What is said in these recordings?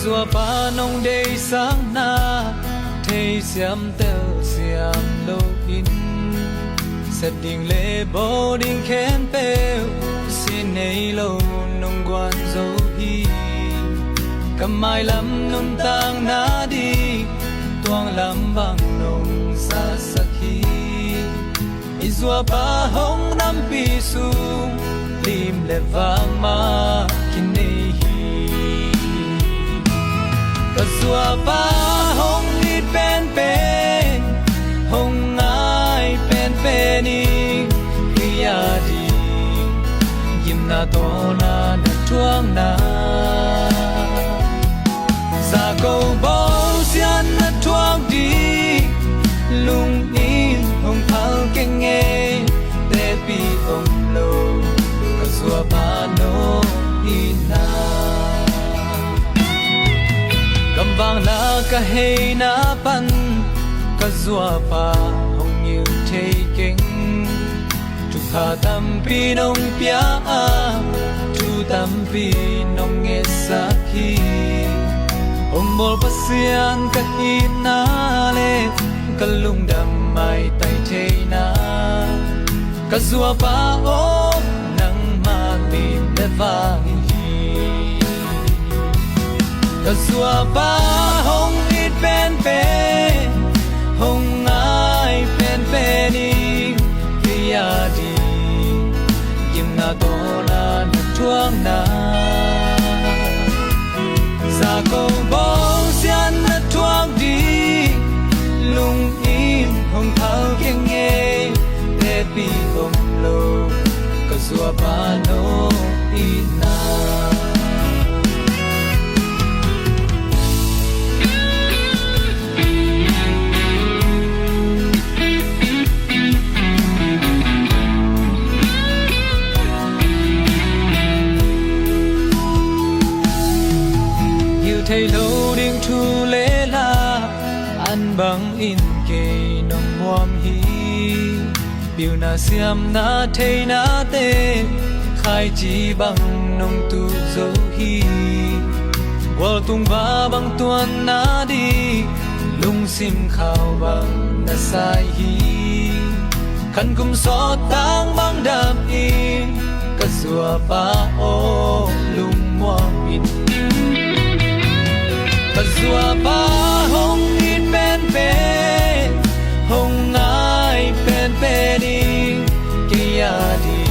zua pa nong day sang na thấy xiêm teo xiêm lâu in set ding le bo ding khen peo xin nay lâu nong quan dấu hi cầm mai lắm nong tang na đi tuang lắm bang nong sa sakhi izua pa hong nam pi su lim le vang ma kinei Kazua pa hong ni pen pen hong ai pen peni kia di yim na to na tuang na sa câu bao xian na tuang di lung in hong phal ke nghe te pi om lo Kazua pa no ina Vang na ka hey na pan Kazua pa hong như thế kinh Tu kha tam pi nong pia Tu tam pi nong nghe sa khi Om bol pasian ka ina le Ka lung dam mai tay thế na Kazua pa om nang ma tin le vang Kazua pa hong it pen pen hong ai pen peni kia di yim na to na tuang na sa câu bao xian na tuang di lung in hong thao kia nghe te pi om lo Kazua pa no ina thấy lâu điên thu lễ la ăn bằng in kề nồng muam hi biểu na xiêm na thấy na tê khai chỉ bằng nồng tu dấu hi qual tung va bằng tuan na đi lung sim khao bằng na sai hi khăn kum so tang bằng đam in Kazua pa o lung muam in Kazua pa hong it pen pen hong ai pen peni kia di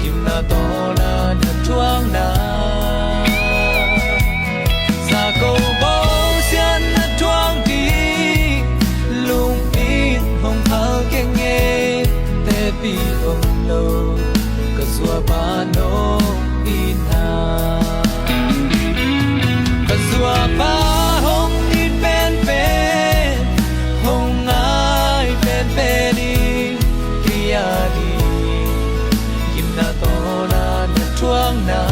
kim na to na tuang na sa câu bao xian na tuang di lung in hong thao ke nghe te pi om lo Kazua pa no ina Kazua pa hong it pen pen hong ai pen peni kia di yim na to na tuang na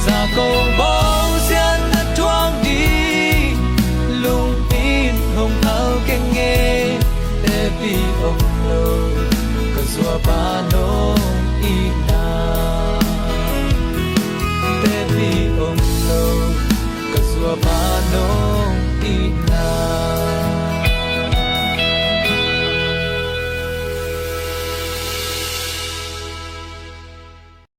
sa câu bao xian na tuang di lung in hong thao ke nghe te pi om lo Kazua pa no ina Kazua pa no ina